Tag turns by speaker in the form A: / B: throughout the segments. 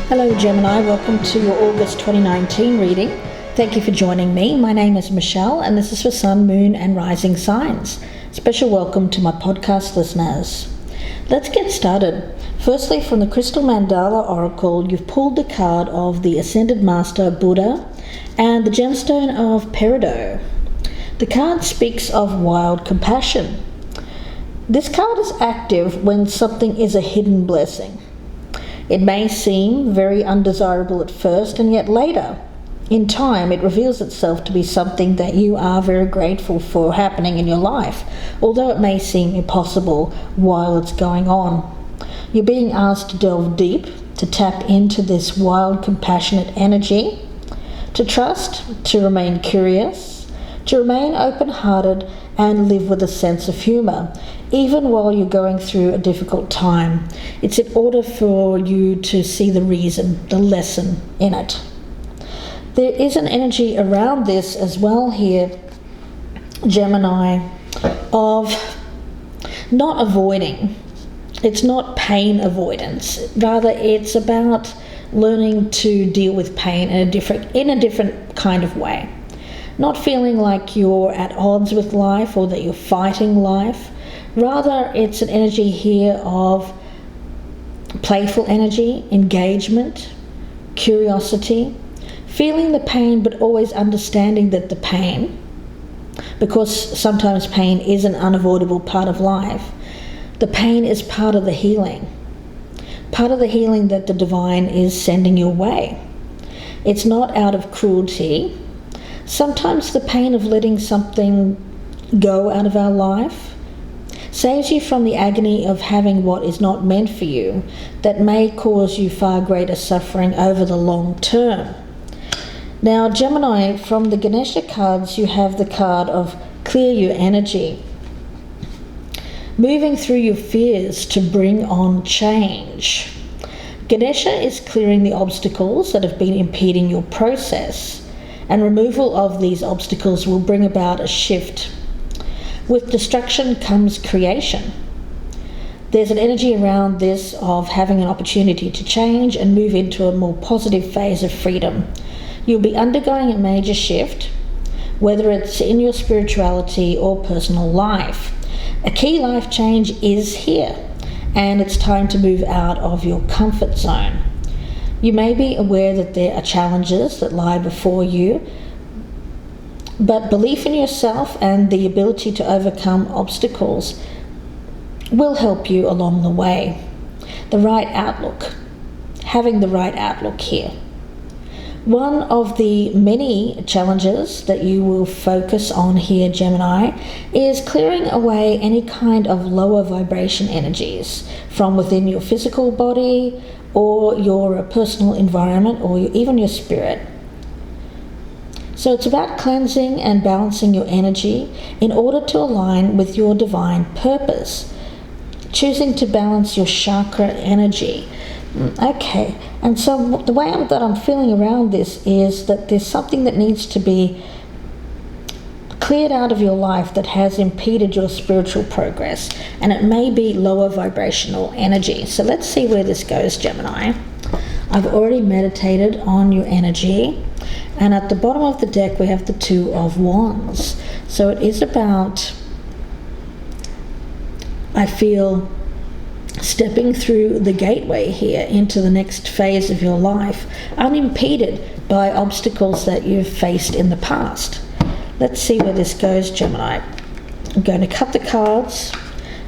A: Hello Gemini, welcome to your August 2019 reading. Thank you for joining me. My name is Michelle and this is for Sun, Moon and Rising signs. Special welcome to my podcast listeners. Let's get started. Firstly, from the Crystal Mandala Oracle, you've pulled the card of the Ascended Master Buddha and the gemstone of Peridot. The card speaks of wild compassion. This card is active when something is a hidden blessing. It may seem very undesirable at first, and yet later, in time, it reveals itself to be something that you are very grateful for happening in your life, although it may seem impossible while it's going on. You're being asked to delve deep, to tap into this wild, compassionate energy, to trust, to remain curious, to remain open-hearted, and live with a sense of humour, even while you're going through a difficult time. It's in order for you to see the reason, the lesson in it. There is an energy around this as well here, Gemini, of not avoiding. It's not pain avoidance. Rather, it's about learning to deal with pain in a different kind of way. Not feeling like you're at odds with life or that you're fighting life. Rather, it's an energy here of playful energy, engagement, curiosity, feeling the pain but always understanding that the pain, because sometimes pain is an unavoidable part of life, the pain is part of the healing that the divine is sending your way. It's not out of cruelty. Sometimes the pain of letting something go out of our life saves you from the agony of having what is not meant for you that may cause you far greater suffering over the long term. Now, Gemini, from the Ganesha cards, you have the card of clear your energy. Moving through your fears to bring on change. Ganesha is clearing the obstacles that have been impeding your process, and removal of these obstacles will bring about a shift. With destruction comes creation. There's an energy around this of having an opportunity to change and move into a more positive phase of freedom. You'll be undergoing a major shift, whether it's in your spirituality or personal life. A key life change is here, and it's time to move out of your comfort zone. You may be aware that there are challenges that lie before you, but belief in yourself and the ability to overcome obstacles will help you along the way. The right outlook, having the right outlook here. One of the many challenges that you will focus on here, Gemini, is clearing away any kind of lower vibration energies from within your physical body or your personal environment or even your spirit. So it's about cleansing and balancing your energy in order to align with your divine purpose. Choosing to balance your chakra energy. Okay, and so the way that I'm feeling around this is that there's something that needs to be cleared out of your life that has impeded your spiritual progress, and it may be lower vibrational energy. So let's see where this goes, Gemini. I've already meditated on your energy, and at the bottom of the deck we have the Two of Wands. So it is about, I feel, stepping through the gateway here into the next phase of your life, unimpeded by obstacles that you've faced in the past. Let's see where this goes, Gemini. I'm going to cut the cards,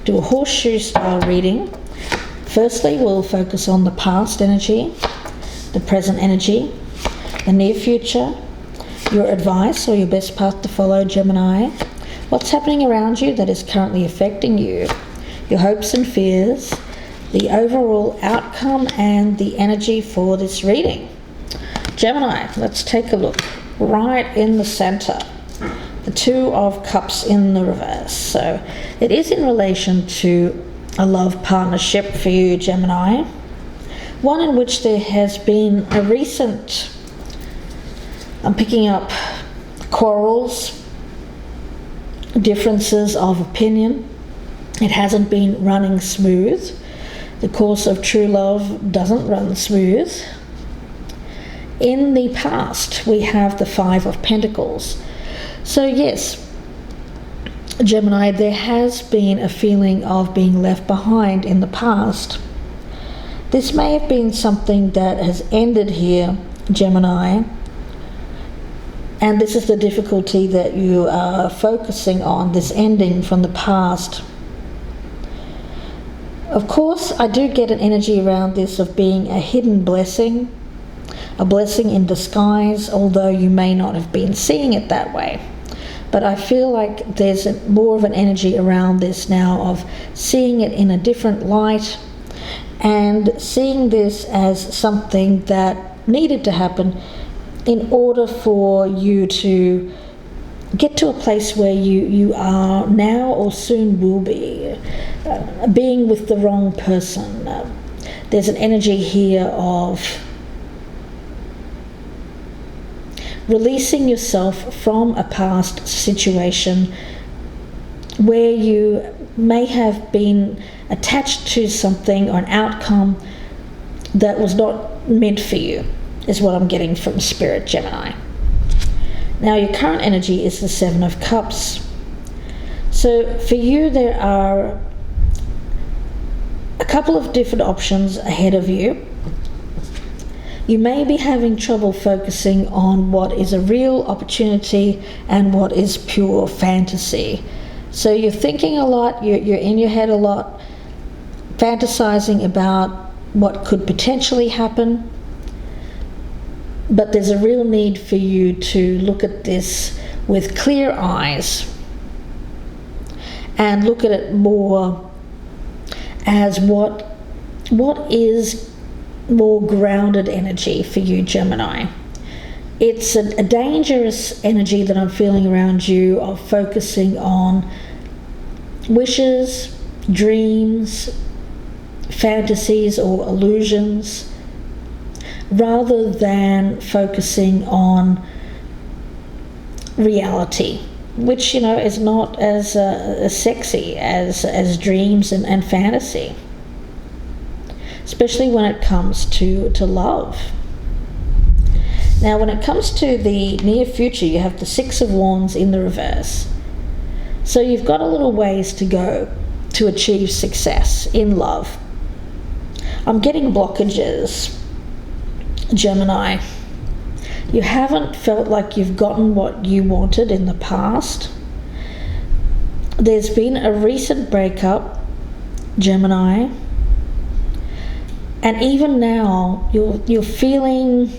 A: do a horseshoe style reading. Firstly, we'll focus on the past energy, the present energy, the near future, your advice or your best path to follow, Gemini. What's happening around you that is currently affecting you? Your hopes and fears, the overall outcome, and the energy for this reading. Gemini, let's take a look. Right in the center, the Two of Cups in the reverse. So it is in relation to a love partnership for you, Gemini. One in which there has been a recent, I'm picking up quarrels, differences of opinion. It hasn't been running smooth. The course of true love doesn't run smooth. In the past, we have the Five of Pentacles. So yes, Gemini, there has been a feeling of being left behind in the past. This may have been something that has ended here, Gemini, and this is the difficulty that you are focusing on, this ending from the past. Of course, I do get an energy around this of being a hidden blessing, a blessing in disguise, although you may not have been seeing it that way. But I feel like there's more of an energy around this now of seeing it in a different light and seeing this as something that needed to happen in order for you to get to a place where you are now or soon will be, being with the wrong person. There's an energy here of releasing yourself from a past situation where you may have been attached to something or an outcome that was not meant for you, is what I'm getting from Spirit, Gemini. Now, your current energy is the Seven of Cups. So for you, there are a couple of different options ahead of you. You may be having trouble focusing on what is a real opportunity and what is pure fantasy. So you're thinking a lot, you're in your head a lot, fantasizing about what could potentially happen, but there's a real need for you to look at this with clear eyes and look at it more as what is more grounded energy for you, Gemini. It's a dangerous energy that I'm feeling around you of focusing on wishes, dreams, fantasies or illusions, rather than focusing on reality, which, you know, is not as sexy as dreams and fantasy, especially when it comes to love. Now, when it comes to the near future, you have the Six of Wands in the reverse. So you've got a little ways to go to achieve success in love. I'm getting blockages, Gemini. You haven't felt like you've gotten what you wanted in the past. There's been a recent breakup, Gemini. And even now, you're feeling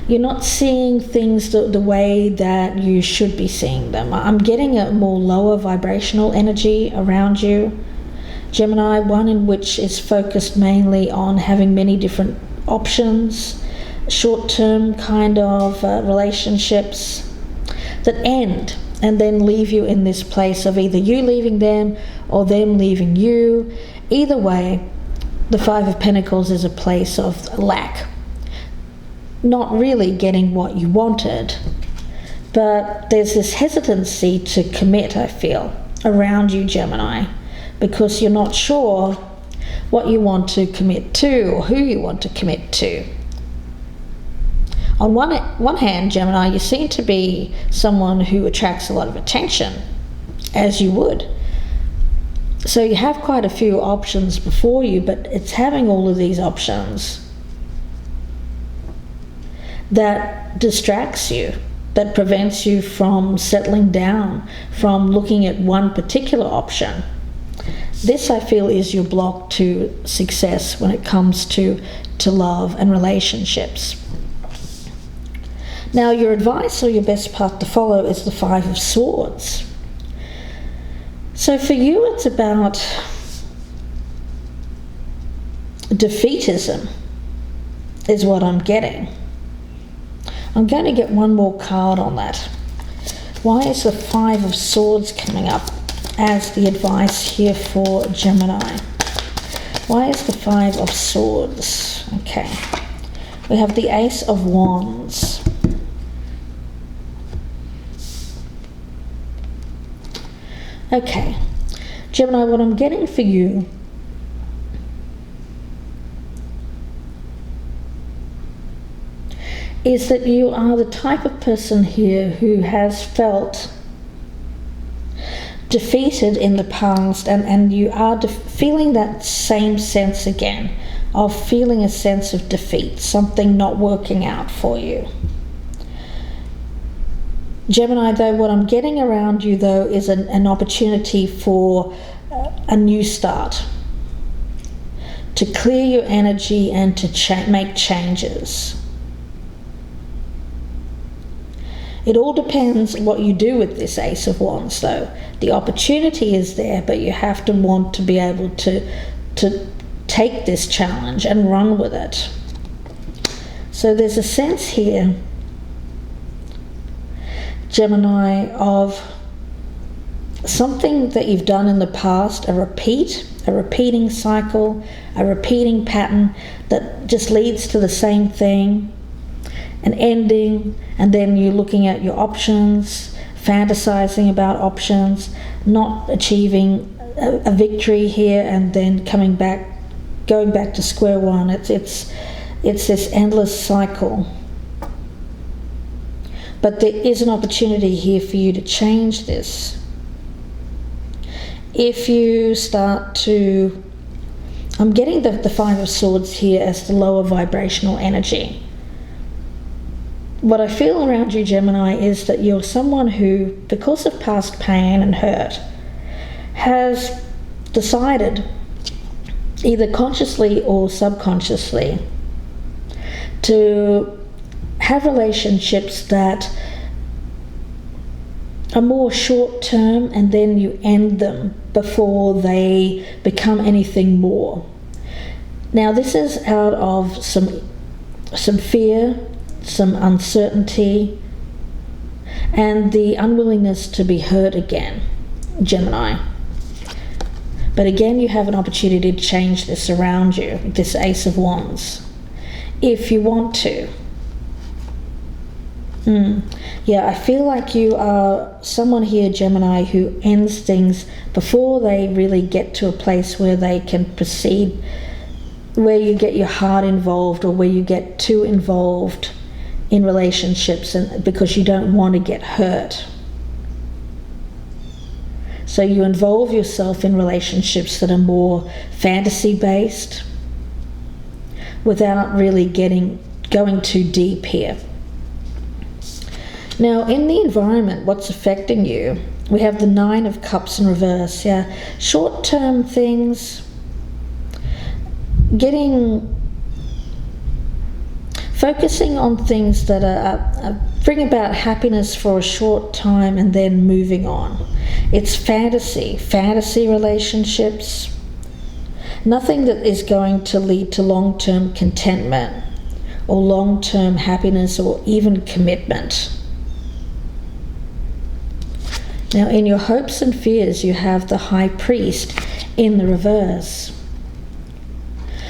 A: you're not seeing things the way that you should be seeing them. I'm getting a more lower vibrational energy around you, Gemini, one in which is focused mainly on having many different options, short-term kind of relationships that end and then leave you in this place of either you leaving them or them leaving you. Either way, the Five of Pentacles is a place of lack. Not really getting what you wanted, but there's this hesitancy to commit, I feel, around you, Gemini, because you're not sure what you want to commit to or who you want to commit to. On one hand, Gemini, you seem to be someone who attracts a lot of attention, as you would. So you have quite a few options before you, but it's having all of these options that distracts you, that prevents you from settling down, from looking at one particular option. This, I feel, is your block to success when it comes to love and relationships. Now, your advice or your best path to follow is the Five of Swords. So for you, it's about defeatism, is what I'm getting. I'm going to get one more card on that. Why is the Five of Swords coming up as the advice here for Gemini? Why is the Five of Swords? Okay. We have the Ace of Wands. Okay. Gemini, what I'm getting for you is that you are the type of person here who has felt defeated in the past, and you are feeling that same sense again of feeling a sense of defeat, something not working out for you. Gemini, though, what I'm getting around you, though, is an opportunity for a new start, to clear your energy and to make changes. It all depends what you do with this Ace of Wands, though. The opportunity is there, but you have to want to be able to take this challenge and run with it. So there's a sense here, Gemini, of something that you've done in the past, a repeating cycle, a repeating pattern that just leads to the same thing, an ending, and then you're looking at your options, fantasizing about options, not achieving a victory here, and then going back to square one. It's this endless cycle. But there is an opportunity here for you to change this. If you start to, I'm getting the Five of Swords here as the lower vibrational energy. What I feel around you, Gemini, is that you're someone who, because of past pain and hurt, has decided, either consciously or subconsciously, to have relationships that are more short-term, and then you end them before they become anything more. Now, this is out of some fear, some uncertainty, and the unwillingness to be hurt again, Gemini. But again, you have an opportunity to change this around you, this Ace of Wands, if you want to. Yeah, I feel like you are someone here, Gemini, who ends things before they really get to a place where they can proceed, where you get your heart involved, or where you get too involved in relationships, and because you don't want to get hurt. So you involve yourself in relationships that are more fantasy-based without really going too deep here. Now, in the environment, what's affecting you, we have the Nine of Cups in reverse. Yeah, short-term things, focusing on things that bring about happiness for a short time and then moving on. It's fantasy relationships, nothing that is going to lead to long-term contentment or long-term happiness or even commitment. Now, in your hopes and fears, you have the High Priest in the reverse.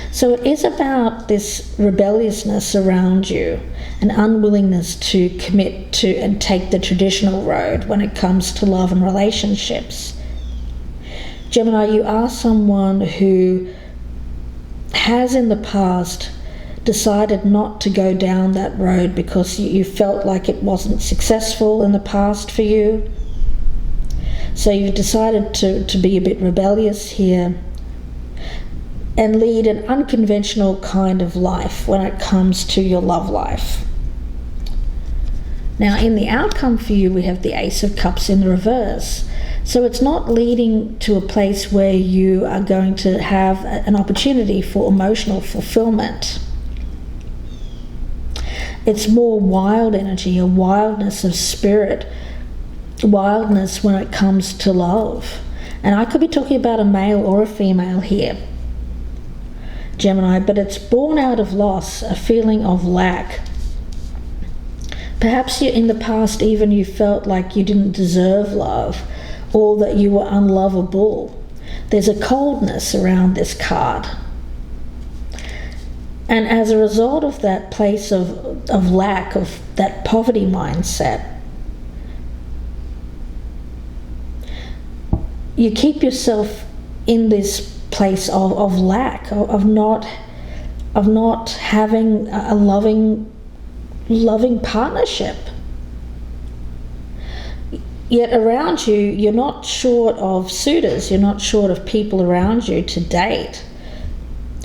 A: So it is about this rebelliousness around you, an unwillingness to commit to and take the traditional road when it comes to love and relationships. Gemini, you are someone who has in the past decided not to go down that road because you felt like it wasn't successful in the past for you. So you've decided to be a bit rebellious here and lead an unconventional kind of life when it comes to your love life. Now, in the outcome for you, we have the Ace of Cups in the reverse. So it's not leading to a place where you are going to have an opportunity for emotional fulfillment. It's more wild energy, a wildness of spirit, wildness when it comes to love. And I could be talking about a male or a female here, Gemini, but it's born out of loss, a feeling of lack. Perhaps in the past even you felt like you didn't deserve love, or that you were unlovable. There's a coldness around this card. And as a result of that place of lack, of that poverty mindset, you keep yourself in this place of lack, of not having a loving loving partnership. Yet around you, you're not short of suitors, you're not short of people around you to date.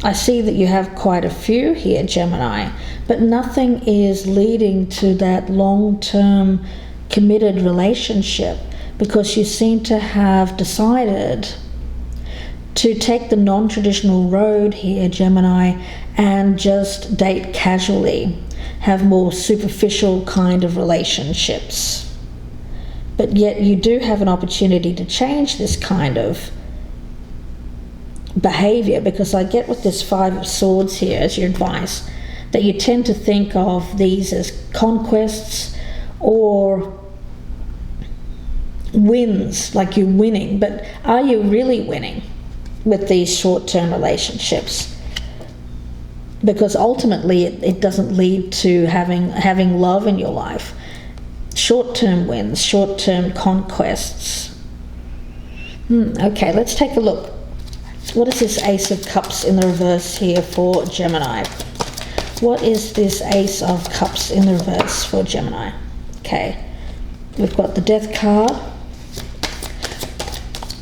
A: I see that you have quite a few here, Gemini, but nothing is leading to that long-term committed relationship, because you seem to have decided to take the non-traditional road here, Gemini, and just date casually, have more superficial kind of relationships. But yet you do have an opportunity to change this kind of behavior, because I get with this Five of Swords here as your advice that you tend to think of these as conquests or wins, like you're winning, but are you really winning with these short-term relationships? Because ultimately it doesn't lead to having love in your life. Short-term wins, short-term conquests. Okay, let's take a look. What is this Ace of Cups in the reverse here for Gemini? What is this Ace of Cups in the reverse for Gemini? Okay, we've got the Death card.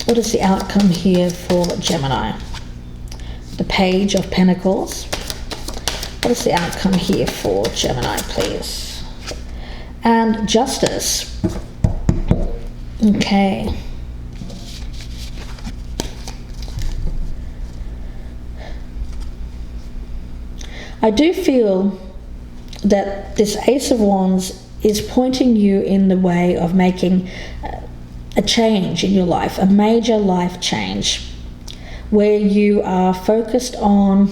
A: What is the outcome here for Gemini? The Page of Pentacles. What is the outcome here for Gemini, please? And Justice. Okay. I do feel that this Ace of Wands is pointing you in the way of making a change in your life, a major life change, where you are focused on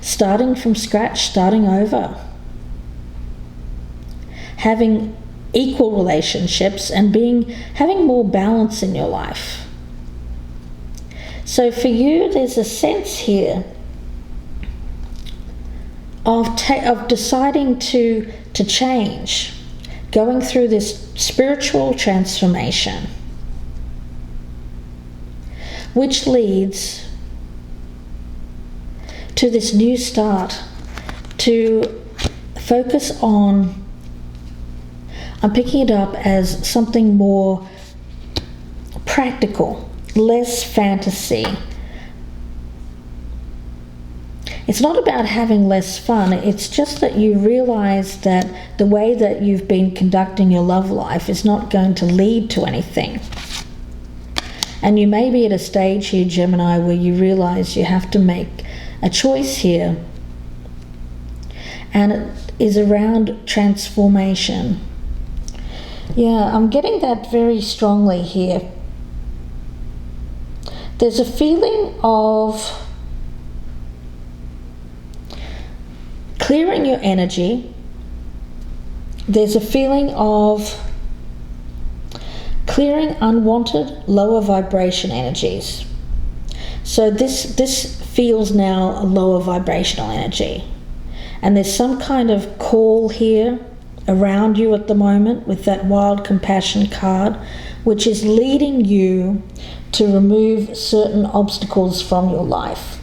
A: starting from scratch, starting over, having equal relationships and having more balance in your life. So for you, there's a sense here of deciding to change, going through this spiritual transformation, which leads to this new start, to focus on, I'm picking it up as something more practical, less fantasy. It's not about having less fun, it's just that you realize that the way that you've been conducting your love life is not going to lead to anything. And you may be at a stage here, Gemini, where you realize you have to make a choice here, and it is around transformation. Yeah, I'm getting that very strongly here. There's a feeling of clearing your energy. There's a feeling of clearing unwanted lower vibration energies. So this feels now a lower vibrational energy. And there's some kind of call here around you at the moment with that Wild Compassion card, which is leading you to remove certain obstacles from your life.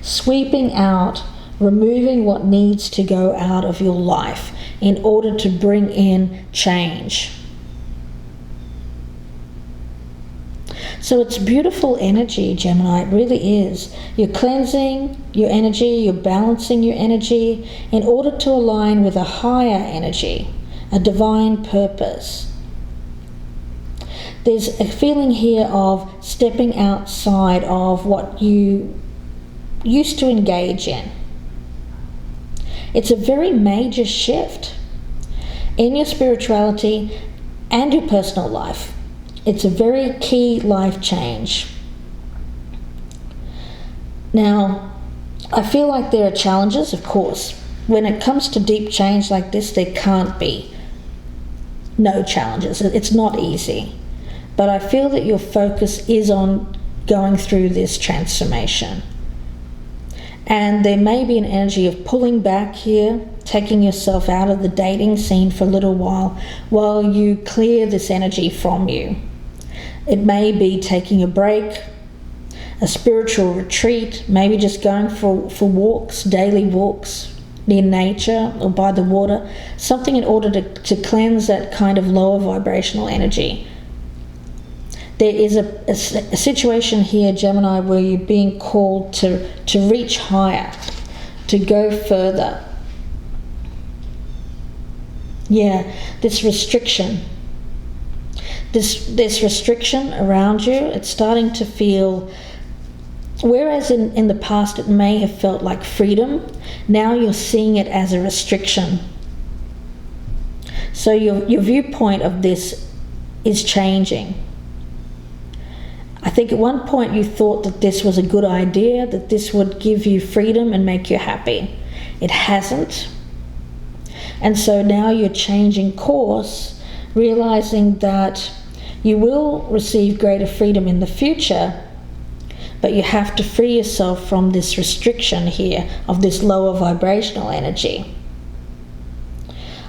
A: Sweeping out, removing what needs to go out of your life in order to bring in change. So it's beautiful energy, Gemini, it really is. You're cleansing your energy, you're balancing your energy in order to align with a higher energy, a divine purpose. There's a feeling here of stepping outside of what you used to engage in. It's a very major shift in your spirituality and your personal life. It's a very key life change. Now, I feel like there are challenges, of course. When it comes to deep change like this, there can't be no challenges. It's not easy. But I feel that your focus is on going through this transformation. And there may be an energy of pulling back here, taking yourself out of the dating scene for a little while you clear this energy from you. It may be taking a break, a spiritual retreat, maybe just going for walks, daily walks, near nature or by the water, something in order to cleanse that kind of lower vibrational energy. There is a situation here, Gemini, where you're being called to reach higher, to go further. Yeah, this restriction around you, it's starting to feel, whereas in the past it may have felt like freedom, now you're seeing it as a restriction. So your viewpoint of this is changing. I think at one point you thought that this was a good idea, that this would give you freedom and make you happy. It hasn't. And so now you're changing course, realizing that you will receive greater freedom in the future, but you have to free yourself from this restriction here of this lower vibrational energy.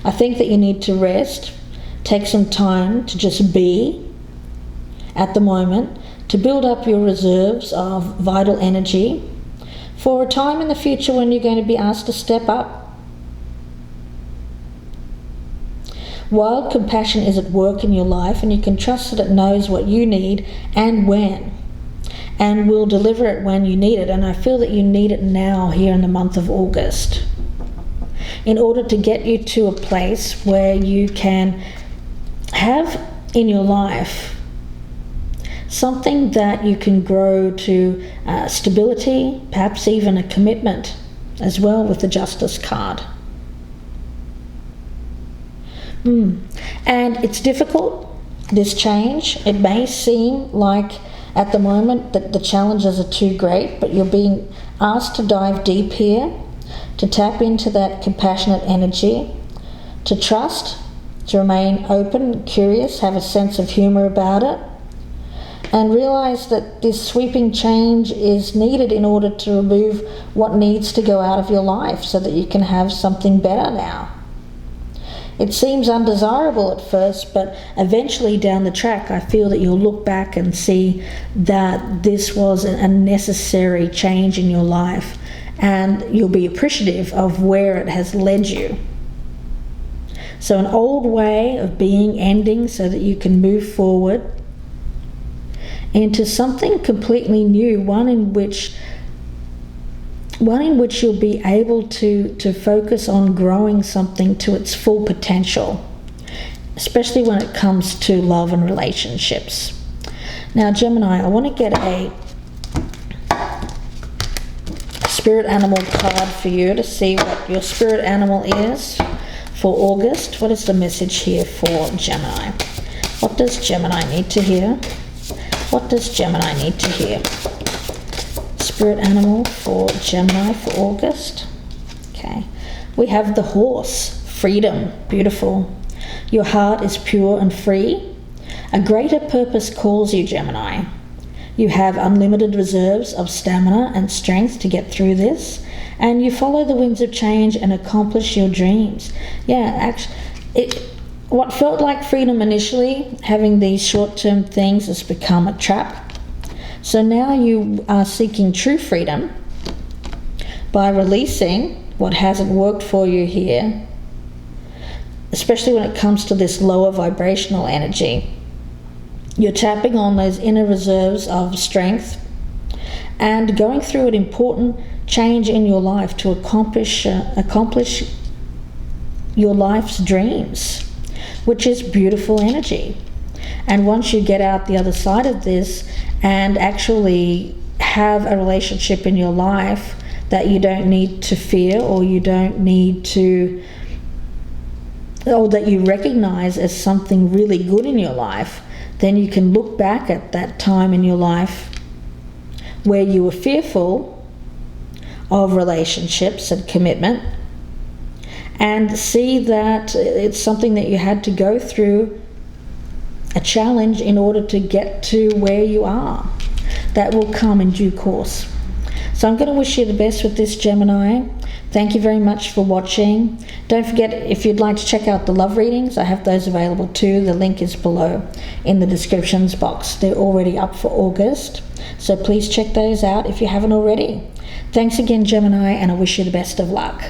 A: I think that you need to rest, take some time to just be at the moment, to build up your reserves of vital energy for a time in the future when you're going to be asked to step up. Wild compassion is at work in your life, and you can trust that it knows what you need and when, and will deliver it when you need it. And I feel that you need it now, here in the month of August, in order to get you to a place where you can have in your life something that you can grow to stability, perhaps even a commitment as well, with the Justice card. And it's difficult, this change. It may seem like at the moment that the challenges are too great, but you're being asked to dive deep here, to tap into that compassionate energy, to trust, to remain open, curious, have a sense of humor about it, and realize that this sweeping change is needed in order to remove what needs to go out of your life so that you can have something better now. It seems undesirable at first, but eventually down the track, I feel that you'll look back and see that this was a necessary change in your life, and you'll be appreciative of where it has led you. So an old way of being ending so that you can move forward into something completely new, one in which you'll be able to focus on growing something to its full potential, especially when it comes to love and relationships. Now, Gemini, I want to get a spirit animal card for you to see what your spirit animal is for August. What is the message here for Gemini? What does Gemini need to hear? What does Gemini need to hear? Spirit animal for Gemini for August. Okay. We have the horse, freedom, beautiful. Your heart is pure and free. A greater purpose calls you, Gemini. You have unlimited reserves of stamina and strength to get through this, and you follow the winds of change and accomplish your dreams. Yeah, actually, what felt like freedom initially, having these short-term things, has become a trap. So now you are seeking true freedom by releasing what hasn't worked for you here, especially when it comes to this lower vibrational energy. You're tapping on those inner reserves of strength and going through an important change in your life to accomplish your life's dreams, which is beautiful energy. And once you get out the other side of this and actually have a relationship in your life that you don't need to fear, or you don't need to, or that you recognize as something really good in your life, then you can look back at that time in your life where you were fearful of relationships and commitment, and see that it's something that you had to go through, a challenge, in order to get to where you are. That will come in due course. So I'm going to wish you the best with this, Gemini. Thank you very much for watching. Don't forget, if you'd like to check out the love readings, I have those available too. The link is below in the descriptions box. They're already up for August, so please check those out if you haven't already. Thanks again, Gemini, and I wish you the best of luck.